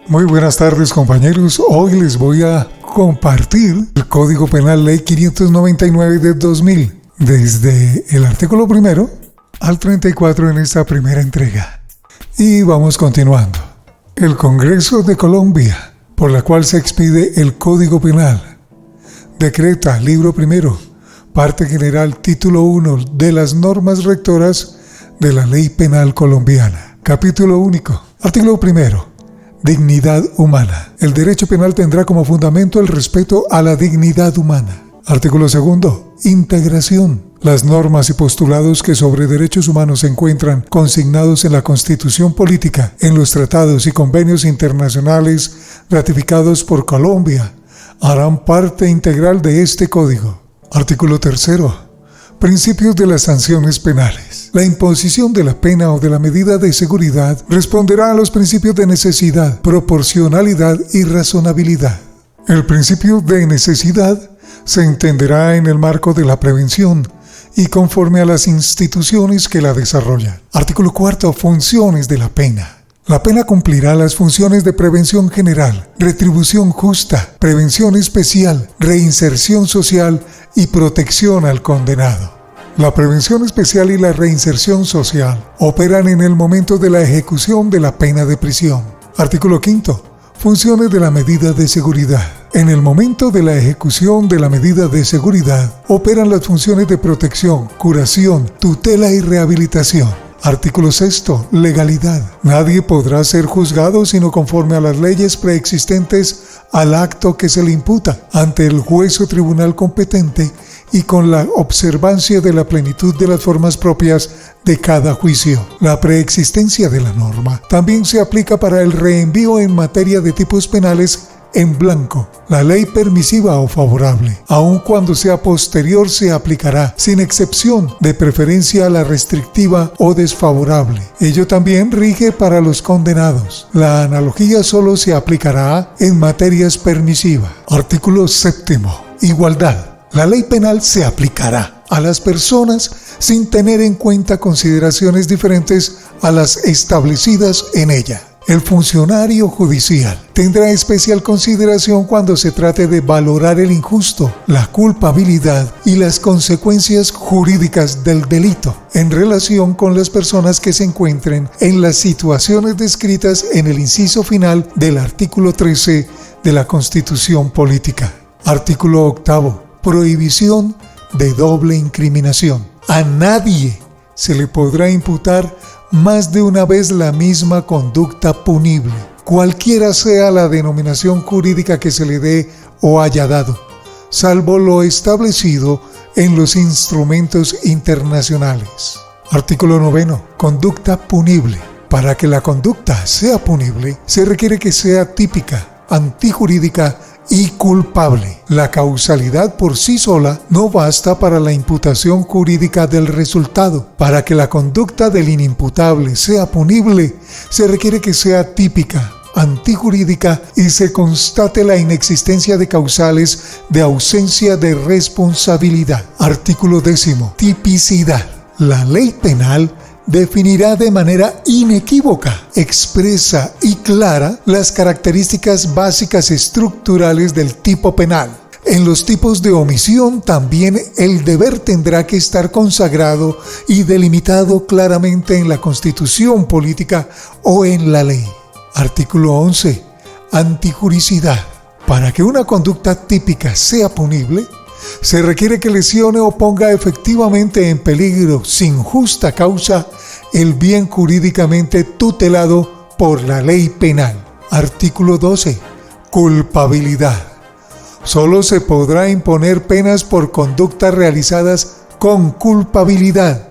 Muy buenas tardes, compañeros. Hoy les voy a compartir el Código Penal Ley 599 de 2000, desde el artículo 1 al 34 en esta primera entrega. Y vamos continuando. El Congreso de Colombia, por la cual se expide el Código Penal, decreta, libro primero, parte general, título 1 de las normas rectoras de la Ley Penal colombiana. Capítulo único. Artículo 1. Dignidad humana. El derecho penal tendrá como fundamento el respeto a la dignidad humana. Artículo 2. Integración. Las normas y postulados que sobre derechos humanos se encuentran consignados en la Constitución Política, en los tratados y convenios internacionales ratificados por Colombia, harán parte integral de este código. Artículo 3. Principios de las sanciones penales. La imposición de la pena o de la medida de seguridad responderá a los principios de necesidad, proporcionalidad y razonabilidad. El principio de necesidad se entenderá en el marco de la prevención y conforme a las instituciones que la desarrollan. Artículo 4. Funciones de la pena. La pena cumplirá las funciones de prevención general, retribución justa, prevención especial, reinserción social y protección al condenado. La prevención especial y la reinserción social operan en el momento de la ejecución de la pena de prisión. Artículo 5. Funciones de la medida de seguridad. En el momento de la ejecución de la medida de seguridad operan las funciones de protección, curación, tutela y rehabilitación. Artículo 6. Legalidad. Nadie podrá ser juzgado sino conforme a las leyes preexistentes al acto que se le imputa, ante el juez o tribunal competente y con la observancia de la plenitud de las formas propias de cada juicio. La preexistencia de la norma también se aplica para el reenvío en materia de tipos penales en blanco. La ley permisiva o favorable, aun cuando sea posterior, se aplicará, sin excepción, de preferencia a la restrictiva o desfavorable. Ello también rige para los condenados. La analogía solo se aplicará en materias permisivas. Artículo 7. Igualdad. La ley penal se aplicará a las personas sin tener en cuenta consideraciones diferentes a las establecidas en ella. El funcionario judicial tendrá especial consideración cuando se trate de valorar el injusto, la culpabilidad y las consecuencias jurídicas del delito en relación con las personas que se encuentren en las situaciones descritas en el inciso final del artículo 13 de la Constitución Política. Artículo 8. Prohibición de doble incriminación. A nadie se le podrá imputar más de una vez la misma conducta punible, cualquiera sea la denominación jurídica que se le dé o haya dado, salvo lo establecido en los instrumentos internacionales. Artículo 9. Conducta punible. Para que la conducta sea punible, se requiere que sea típica, antijurídica y culpable. La causalidad por sí sola no basta para la imputación jurídica del resultado. Para que la conducta del inimputable sea punible, se requiere que sea típica, antijurídica y se constate la inexistencia de causales de ausencia de responsabilidad. Artículo 10. Tipicidad. La ley penal definirá de manera inequívoca, expresa y clara las características básicas estructurales del tipo penal. En los tipos de omisión también el deber tendrá que estar consagrado y delimitado claramente en la Constitución Política o en la ley. Artículo 11. Antijuricidad. Para que una conducta típica sea punible, se requiere que lesione o ponga efectivamente en peligro, sin justa causa, el bien jurídicamente tutelado por la ley penal. Artículo 12. Culpabilidad. Solo se podrá imponer penas por conductas realizadas con culpabilidad.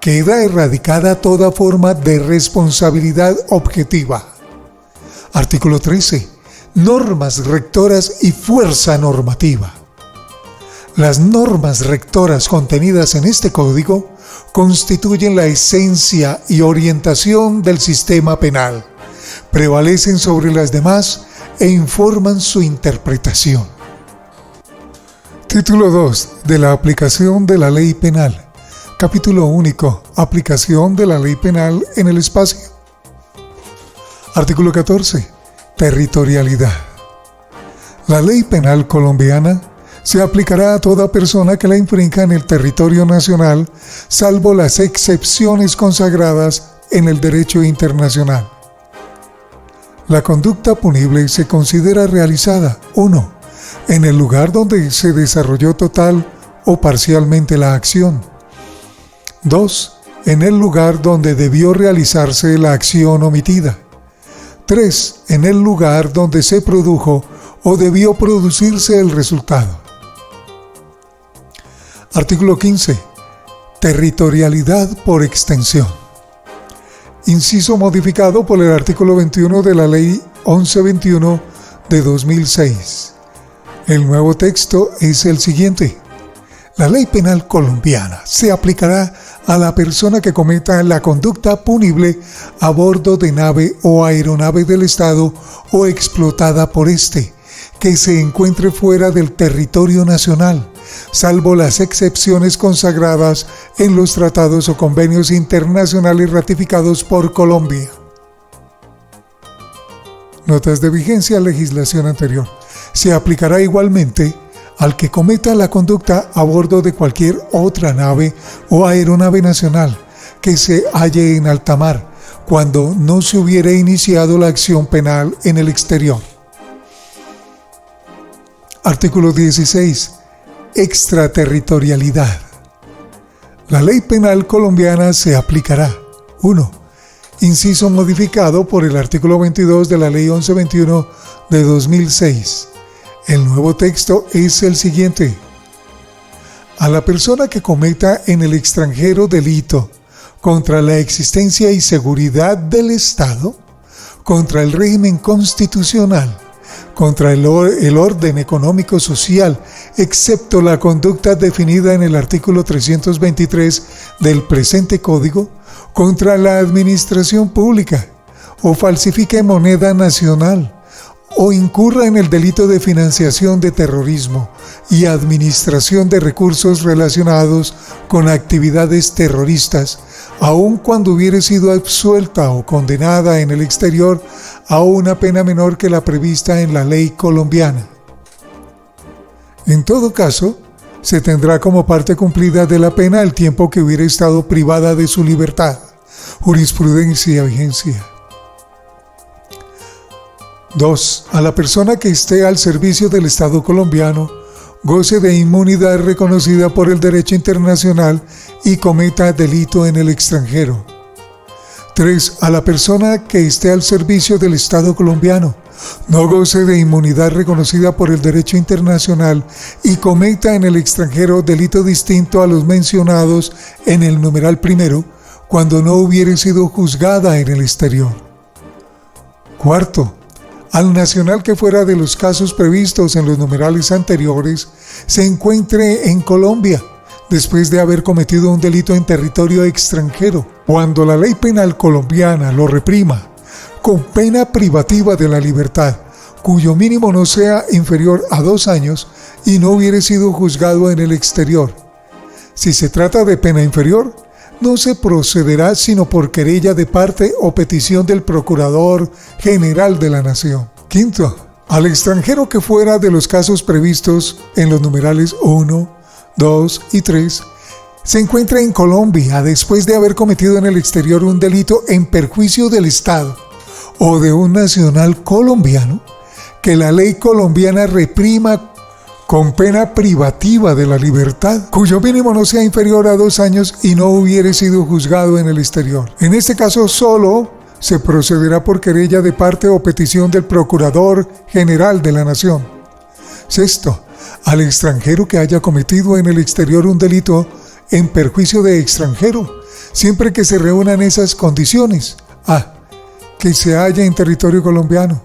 Queda erradicada toda forma de responsabilidad objetiva. Artículo 13. Normas rectoras y fuerza normativa. Las normas rectoras contenidas en este código constituyen la esencia y orientación del sistema penal, prevalecen sobre las demás e informan su interpretación. Título 2 de la aplicación de la ley penal. Capítulo único. Aplicación de la ley penal en el espacio. Artículo 14. extraterritorialidad. La ley penal colombiana se aplicará a toda persona que la infrinja en el territorio nacional, salvo las excepciones consagradas en el derecho internacional. La conducta punible se considera realizada, 1. En el lugar donde se desarrolló total o parcialmente la acción. 2. En el lugar donde debió realizarse la acción omitida. 3. En el lugar donde se produjo o debió producirse el resultado. Artículo 15. Territorialidad por extensión. Inciso modificado por el artículo 21 de la Ley 1121 de 2006. El nuevo texto es el siguiente. La ley penal colombiana se aplicará a la persona que cometa la conducta punible a bordo de nave o aeronave del Estado o explotada por éste, que se encuentre fuera del territorio nacional, salvo las excepciones consagradas en los tratados o convenios internacionales ratificados por Colombia. Notas de vigencia: legislación anterior. Se aplicará igualmente al que cometa la conducta a bordo de cualquier otra nave o aeronave nacional que se halle en alta mar, cuando no se hubiere iniciado la acción penal en el exterior. Artículo 16. Extraterritorialidad. La ley penal colombiana se aplicará: 1. Inciso modificado por el artículo 22 de la Ley 1121 de 2006. El nuevo texto es el siguiente. A la persona que cometa en el extranjero delito contra la existencia y seguridad del Estado, contra el régimen constitucional, contra el orden económico social, excepto la conducta definida en el artículo 323 del presente Código, contra la administración pública, o falsifique moneda nacional, o incurra en el delito de financiación de terrorismo y administración de recursos relacionados con actividades terroristas, aun cuando hubiere sido absuelta o condenada en el exterior a una pena menor que la prevista en la ley colombiana. En todo caso, se tendrá como parte cumplida de la pena el tiempo que hubiera estado privada de su libertad. Jurisprudencia vigencia. 2. A la persona que esté al servicio del Estado colombiano, goce de inmunidad reconocida por el derecho internacional y cometa delito en el extranjero. 3. A la persona que esté al servicio del Estado colombiano, no goce de inmunidad reconocida por el derecho internacional y cometa en el extranjero delito distinto a los mencionados en el numeral primero, cuando no hubiere sido juzgada en el exterior. 4. Al nacional que fuera de los casos previstos en los numerales anteriores se encuentre en Colombia después de haber cometido un delito en territorio extranjero, cuando la ley penal colombiana lo reprima, con pena privativa de la libertad, cuyo mínimo no sea inferior a 2 años y no hubiere sido juzgado en el exterior. Si se trata de pena inferior, no se procederá sino por querella de parte o petición del Procurador General de la Nación. 5. Al extranjero que fuera de los casos previstos en los numerales 1, 2 y 3, se encuentra en Colombia después de haber cometido en el exterior un delito en perjuicio del Estado o de un nacional colombiano, que la ley colombiana reprima con pena privativa de la libertad, cuyo mínimo no sea inferior a 2 años y no hubiere sido juzgado en el exterior. En este caso solo se procederá por querella de parte o petición del Procurador General de la Nación. 6. Al extranjero que haya cometido en el exterior un delito en perjuicio de extranjero, siempre que se reúnan esas condiciones: A. Que se halla en territorio colombiano.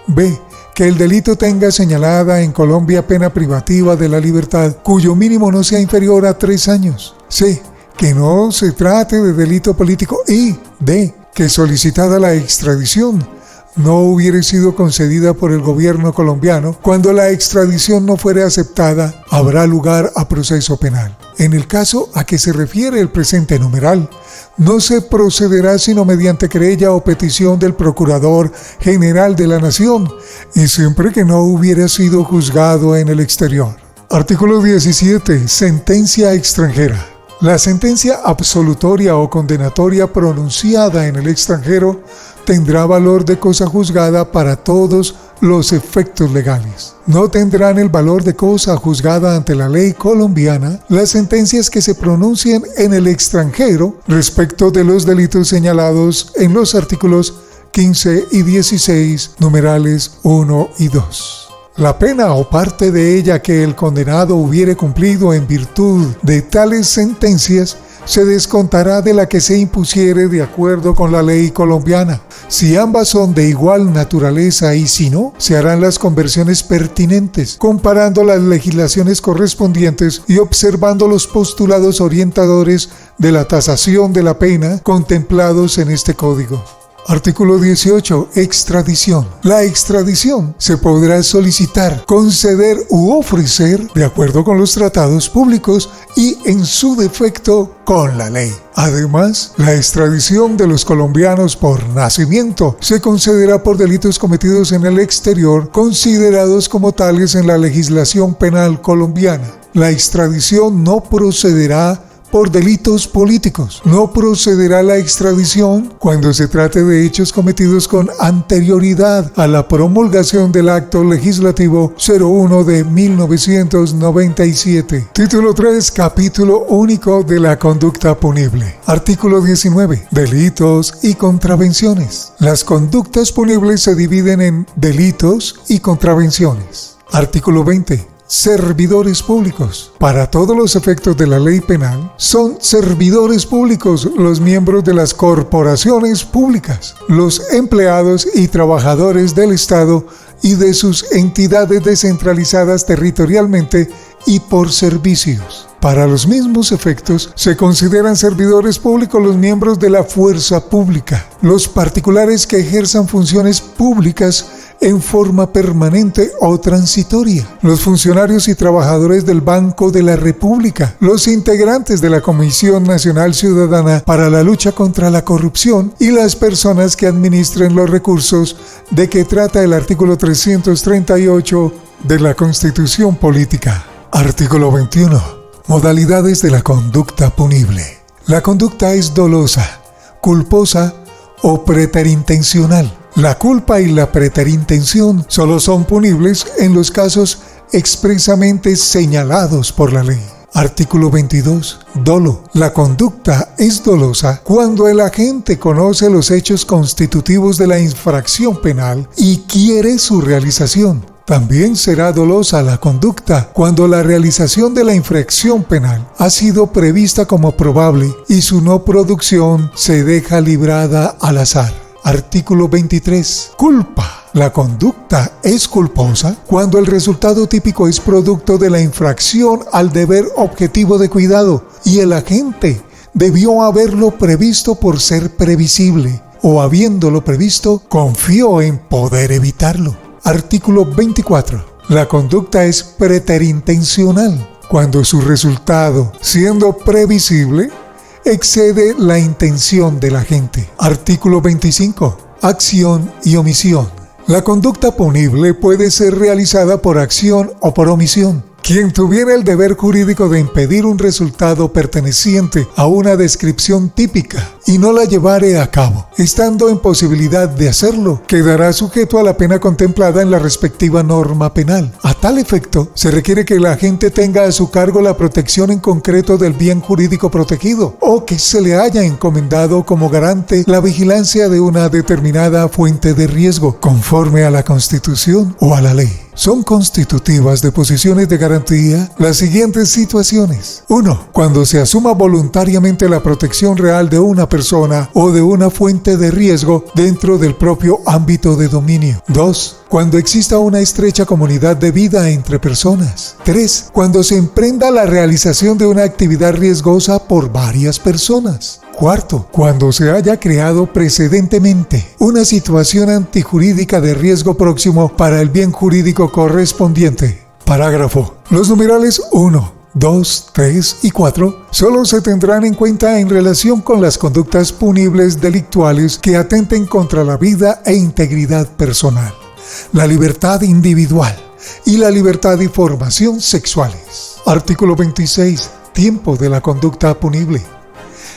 B. Que el delito tenga señalada en Colombia pena privativa de la libertad, cuyo mínimo no sea inferior a 3 años. C. Que no se trate de delito político. Y D. Que solicitada la extradición no hubiere sido concedida por el gobierno colombiano. Cuando la extradición no fuere aceptada, habrá lugar a proceso penal. En el caso a que se refiere el presente numeral, no se procederá sino mediante querella o petición del Procurador General de la Nación, y siempre que no hubiera sido juzgado en el exterior. Artículo 17. Sentencia extranjera. La sentencia absolutoria o condenatoria pronunciada en el extranjero tendrá valor de cosa juzgada para todos los efectos legales. No tendrán el valor de cosa juzgada ante la ley colombiana las sentencias que se pronuncien en el extranjero respecto de los delitos señalados en los artículos 15 y 16, numerales 1 y 2. La pena o parte de ella que el condenado hubiere cumplido en virtud de tales sentencias se descontará de la que se impusiere de acuerdo con la ley colombiana. Si ambas son de igual naturaleza y si no, se harán las conversiones pertinentes, comparando las legislaciones correspondientes y observando los postulados orientadores de la tasación de la pena contemplados en este código. Artículo 18. Extradición. La extradición se podrá solicitar, conceder u ofrecer de acuerdo con los tratados públicos y, en su defecto, con la ley. Además, la extradición de los colombianos por nacimiento se concederá por delitos cometidos en el exterior, considerados como tales en la legislación penal colombiana. La extradición no procederá por delitos políticos. No procederá la extradición cuando se trate de hechos cometidos con anterioridad a la promulgación del Acto Legislativo 01 de 1997. Título 3, Capítulo único de la conducta punible. Artículo 19. Delitos y contravenciones. Las conductas punibles se dividen en delitos y contravenciones. Artículo 20. Servidores públicos. Para todos los efectos de la ley penal, son servidores públicos los miembros de las corporaciones públicas, los empleados y trabajadores del Estado y de sus entidades descentralizadas territorialmente y por servicios. Para los mismos efectos, se consideran servidores públicos los miembros de la fuerza pública, los particulares que ejerzan funciones públicas en forma permanente o transitoria, los funcionarios y trabajadores del Banco de la República, los integrantes de la Comisión Nacional Ciudadana para la Lucha contra la Corrupción y las personas que administren los recursos de que trata el artículo 338 de la Constitución Política. Artículo 21. Modalidades de la conducta punible. La conducta es dolosa, culposa o preterintencional. La culpa y la preterintención solo son punibles en los casos expresamente señalados por la ley. Artículo 22. Dolo. La conducta es dolosa cuando el agente conoce los hechos constitutivos de la infracción penal y quiere su realización. También será dolosa la conducta cuando la realización de la infracción penal ha sido prevista como probable y su no producción se deja librada al azar. Artículo 23. Culpa. La conducta es culposa cuando el resultado típico es producto de la infracción al deber objetivo de cuidado y el agente debió haberlo previsto por ser previsible o habiéndolo previsto confió en poder evitarlo. Artículo 24. La conducta es preterintencional cuando su resultado, siendo previsible, excede la intención del agente. Artículo 25. Acción y omisión. La conducta punible puede ser realizada por acción o por omisión. Quien tuviera el deber jurídico de impedir un resultado perteneciente a una descripción típica y no la llevare a cabo, estando en posibilidad de hacerlo, quedará sujeto a la pena contemplada en la respectiva norma penal. A tal efecto, se requiere que el agente tenga a su cargo la protección en concreto del bien jurídico protegido o que se le haya encomendado como garante la vigilancia de una determinada fuente de riesgo, conforme a la Constitución o a la ley. Son constitutivas de posiciones de garantía las siguientes situaciones. 1. Cuando se asuma voluntariamente la protección real de una persona o de una fuente de riesgo dentro del propio ámbito de dominio. 2. Cuando exista una estrecha comunidad de vida entre personas. 3. Cuando se emprenda la realización de una actividad riesgosa por varias personas. 4. Cuando se haya creado precedentemente una situación antijurídica de riesgo próximo para el bien jurídico correspondiente. Parágrafo. Los numerales 1, 2, 3 y 4 solo se tendrán en cuenta en relación con las conductas punibles delictuales que atenten contra la vida e integridad personal, la libertad individual y la libertad de formación sexuales. Artículo 26. Tiempo de la conducta punible.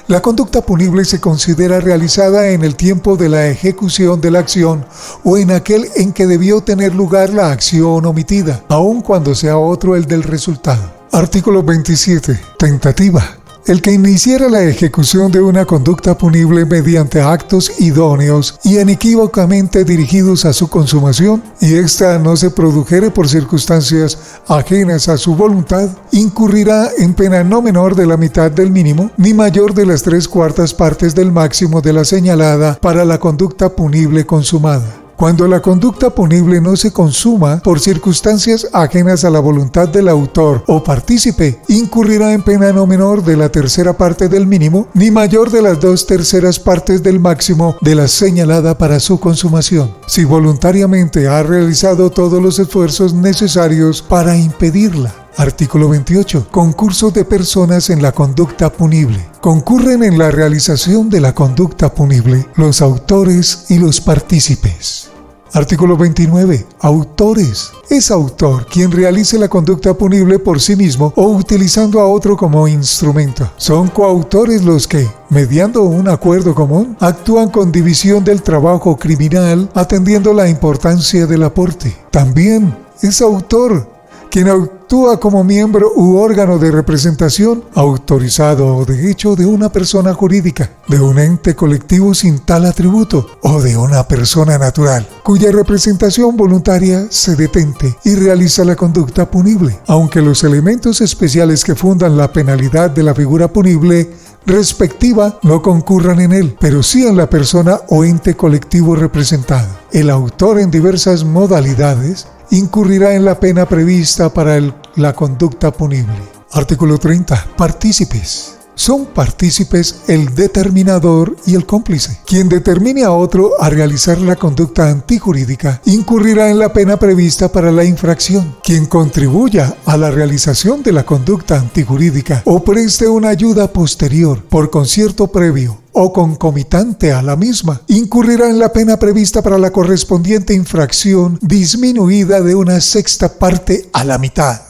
La conducta punible se considera realizada en el tiempo de la ejecución de la acción o en aquel en que debió tener lugar la acción omitida, aun cuando sea otro el del resultado. Artículo 27. Tentativa. El que iniciara la ejecución de una conducta punible mediante actos idóneos y inequívocamente dirigidos a su consumación, y ésta no se produjere por circunstancias ajenas a su voluntad, incurrirá en pena no menor de la mitad del mínimo, ni mayor de las 3/4 partes del máximo de la señalada para la conducta punible consumada. Cuando la conducta punible no se consuma por circunstancias ajenas a la voluntad del autor o partícipe, incurrirá en pena no menor de la 3/4 parte del mínimo, ni mayor de las 2/3 partes del máximo de la señalada para su consumación, si voluntariamente ha realizado todos los esfuerzos necesarios para impedirla. Artículo 28. Concurso de personas en la conducta punible. Concurren en la realización de la conducta punible los autores y los partícipes. Artículo 29. Autores. Es autor quien realice la conducta punible por sí mismo o utilizando a otro como instrumento. Son coautores los que, mediando un acuerdo común, actúan con división del trabajo criminal atendiendo la importancia del aporte. También es autor quien actúa como miembro u órgano de representación autorizado o de hecho de una persona jurídica, de un ente colectivo sin tal atributo o de una persona natural, cuya representación voluntaria se detente y realiza la conducta punible, aunque los elementos especiales que fundan la penalidad de la figura punible respectiva no concurran en él, pero sí en la persona o ente colectivo representado. El autor en diversas modalidades incurrirá en la pena prevista para la conducta punible. Artículo 30. Partícipes. Son partícipes el determinador y el cómplice. Quien determine a otro a realizar la conducta antijurídica incurrirá en la pena prevista para la infracción. Quien contribuya a la realización de la conducta antijurídica o preste una ayuda posterior por concierto previo o concomitante a la misma, incurrirá en la pena prevista para la correspondiente infracción disminuida de 1/6 parte a la mitad.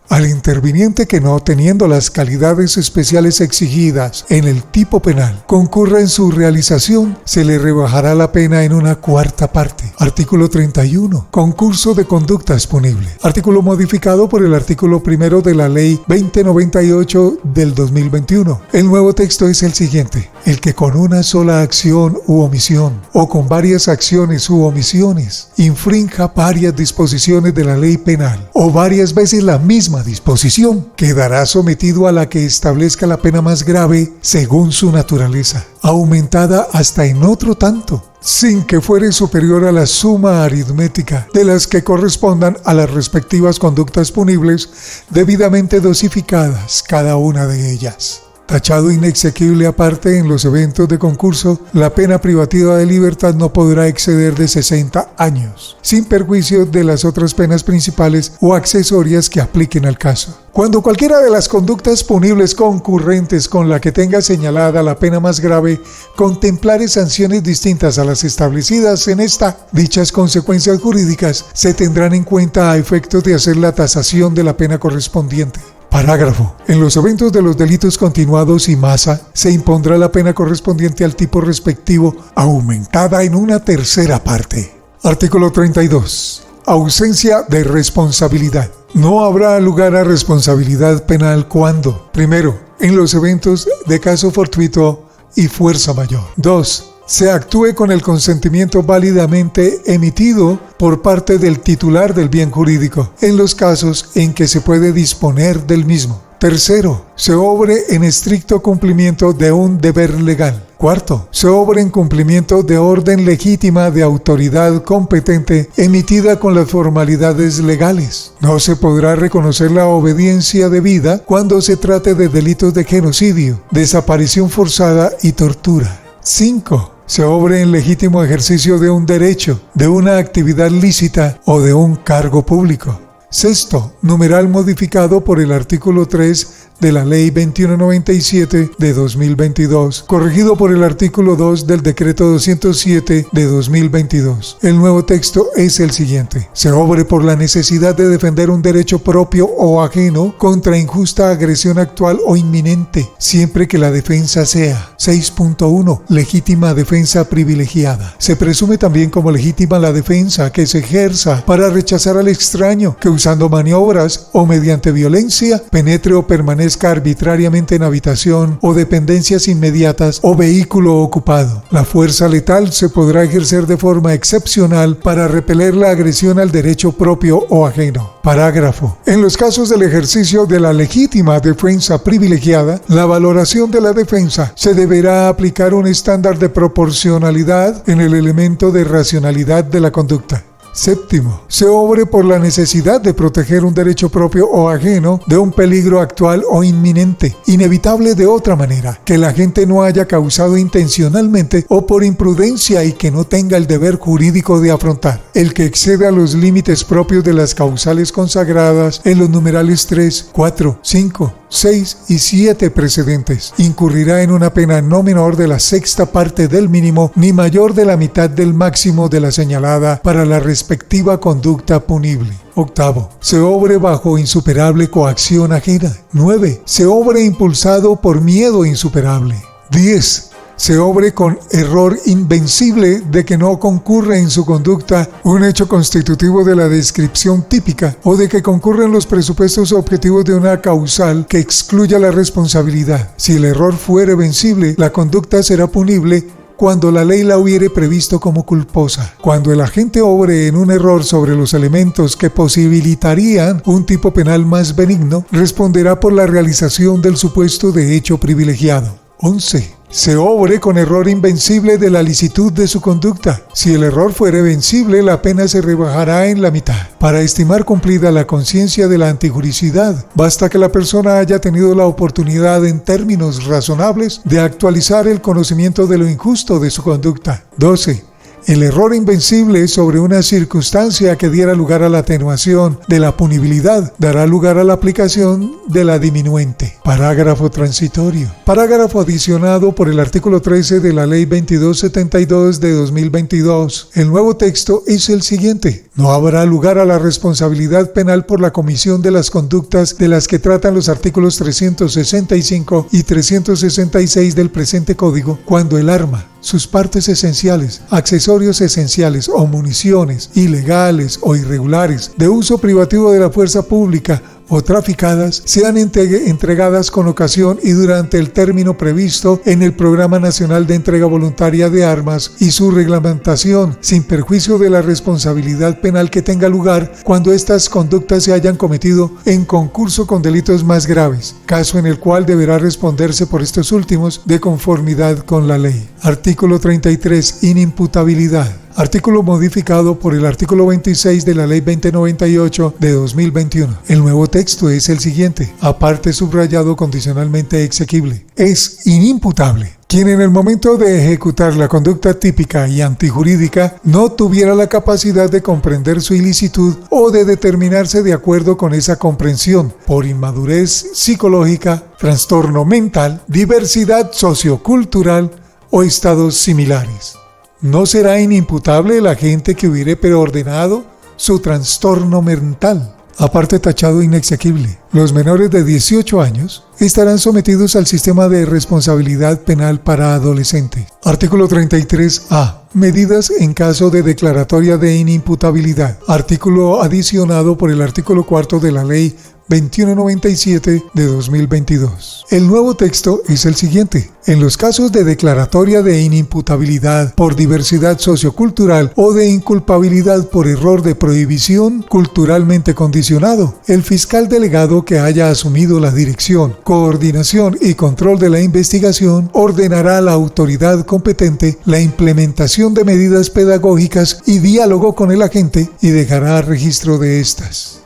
Al interviniente que no teniendo las calidades especiales exigidas en el tipo penal concurra en su realización, se le rebajará la pena en 1/4 parte. Artículo 31. Concurso de conductas punible. Artículo modificado por el artículo 1 de la Ley 2098 del 2021. El nuevo texto es el siguiente: el que con una sola acción u omisión, o con varias acciones u omisiones, infrinja varias disposiciones de la ley penal, o varias veces la misma disposición, quedará sometido a la que establezca la pena más grave según su naturaleza, aumentada hasta en otro tanto, sin que fuere superior a la suma aritmética de las que correspondan a las respectivas conductas punibles, debidamente dosificadas cada una de ellas. Tachado inexequible aparte en los eventos de concurso, la pena privativa de libertad no podrá exceder de 60 años, sin perjuicio de las otras penas principales o accesorias que apliquen al caso. Cuando cualquiera de las conductas punibles concurrentes con la que tenga señalada la pena más grave contemplare sanciones distintas a las establecidas en esta, dichas consecuencias jurídicas se tendrán en cuenta a efectos de hacer la tasación de la pena correspondiente. Parágrafo. En los eventos de los delitos continuados y masa, se impondrá la pena correspondiente al tipo respectivo, aumentada en 1/3 parte. Artículo 32. Ausencia de responsabilidad. No habrá lugar a responsabilidad penal cuando, primero, en los eventos de caso fortuito y fuerza mayor. 2. Se actúe con el consentimiento válidamente emitido por parte del titular del bien jurídico, en los casos en que se puede disponer del mismo. Tercero, se obre en estricto cumplimiento de un deber legal. Cuarto, se obre en cumplimiento de orden legítima de autoridad competente emitida con las formalidades legales. No se podrá reconocer la obediencia debida cuando se trate de delitos de genocidio, desaparición forzada y tortura. 5. Se obre en legítimo ejercicio de un derecho, de una actividad lícita o de un cargo público. Sexto, numeral modificado por el artículo 3 de la Ley 2197 de 2022, corregido por el artículo 2 del Decreto 207 de 2022. El nuevo texto es el siguiente: se obre por la necesidad de defender un derecho propio o ajeno contra injusta agresión actual o inminente, siempre que la defensa sea. 6.1. Legítima defensa privilegiada. Se presume también como legítima la defensa que se ejerza para rechazar al extraño, que usando maniobras o mediante violencia penetre o permanezca arbitrariamente en habitación o dependencias inmediatas o vehículo ocupado. La fuerza letal se podrá ejercer de forma excepcional para repeler la agresión al derecho propio o ajeno. Parágrafo. En los casos del ejercicio de la legítima defensa privilegiada, la valoración de la defensa se deberá aplicar un estándar de proporcionalidad en el elemento de racionalidad de la conducta. Séptimo, se obre por la necesidad de proteger un derecho propio o ajeno de un peligro actual o inminente, inevitable de otra manera, que la gente no haya causado intencionalmente o por imprudencia y que no tenga el deber jurídico de afrontar. El que exceda los límites propios de las causales consagradas en los numerales 3, 4, 5, 6 y 7 precedentes, incurrirá en una pena no menor de la sexta parte del mínimo ni mayor de la mitad del máximo de la señalada para la respectiva conducta punible. Octavo, se obre bajo insuperable coacción ajena. 9. Se obre impulsado por miedo insuperable. 10. Se obre con error invencible de que no concurre en su conducta un hecho constitutivo de la descripción típica o de que concurren los presupuestos objetivos de una causal que excluya la responsabilidad. Si el error fuere vencible, la conducta será punible cuando la ley la hubiere previsto como culposa. Cuando el agente obre en un error sobre los elementos que posibilitarían un tipo penal más benigno, responderá por la realización del supuesto de hecho privilegiado. 11. Se obre con error invencible de la licitud de su conducta. Si el error fuere vencible, la pena se rebajará en la mitad. Para estimar cumplida la conciencia de la antijuricidad, basta que la persona haya tenido la oportunidad en términos razonables de actualizar el conocimiento de lo injusto de su conducta. 12. El error invencible sobre una circunstancia que diera lugar a la atenuación de la punibilidad dará lugar a la aplicación de la diminuente. Parágrafo transitorio. Parágrafo adicionado por el artículo 13 de la Ley 2272 de 2022. El nuevo texto es el siguiente: no habrá lugar a la responsabilidad penal por la comisión de las conductas de las que tratan los artículos 365 y 366 del presente código cuando el arma, sus partes esenciales, accesorios esenciales o municiones ilegales o irregulares de uso privativo de la fuerza pública o traficadas sean entregadas con ocasión y durante el término previsto en el Programa Nacional de Entrega Voluntaria de Armas y su reglamentación, sin perjuicio de la responsabilidad penal que tenga lugar cuando estas conductas se hayan cometido en concurso con delitos más graves, caso en el cual deberá responderse por estos últimos de conformidad con la ley. Artículo 33. Inimputabilidad. Artículo modificado por el artículo 26 de la Ley 2098 de 2021. El nuevo texto es el siguiente, aparte subrayado condicionalmente exequible. Es inimputable quien en el momento de ejecutar la conducta típica y antijurídica no tuviera la capacidad de comprender su ilicitud o de determinarse de acuerdo con esa comprensión por inmadurez psicológica, trastorno mental, diversidad sociocultural o estados similares. No será inimputable el agente que hubiere preordenado su trastorno mental, aparte tachado inexequible. Los menores de 18 años estarán sometidos al sistema de responsabilidad penal para adolescentes. Artículo 33A. Medidas en caso de declaratoria de inimputabilidad. Artículo adicionado por el artículo 4 de la Ley 2197 de 2022. El nuevo texto es el siguiente. En los casos de declaratoria de inimputabilidad por diversidad sociocultural o de inculpabilidad por error de prohibición culturalmente condicionado, el fiscal delegado que haya asumido la dirección, coordinación y control de la investigación ordenará a la autoridad competente la implementación de medidas pedagógicas y diálogo con el agente y dejará registro de estas.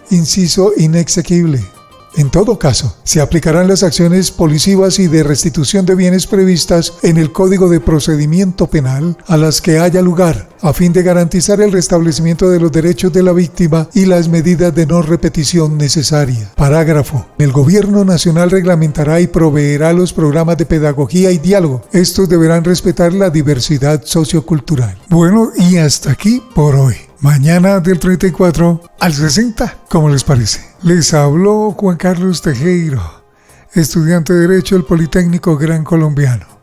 Inciso inexequible. En todo caso, se aplicarán las acciones policivas y de restitución de bienes previstas en el Código de Procedimiento Penal a las que haya lugar, a fin de garantizar el restablecimiento de los derechos de la víctima y las medidas de no repetición necesarias. Parágrafo. El Gobierno Nacional reglamentará y proveerá los programas de pedagogía y diálogo. Estos deberán respetar la diversidad sociocultural. Bueno, y hasta aquí por hoy. Mañana del 34 al 60, ¿cómo les parece? Les habló Juan Carlos Tejero, estudiante de Derecho del Politécnico Gran Colombiano.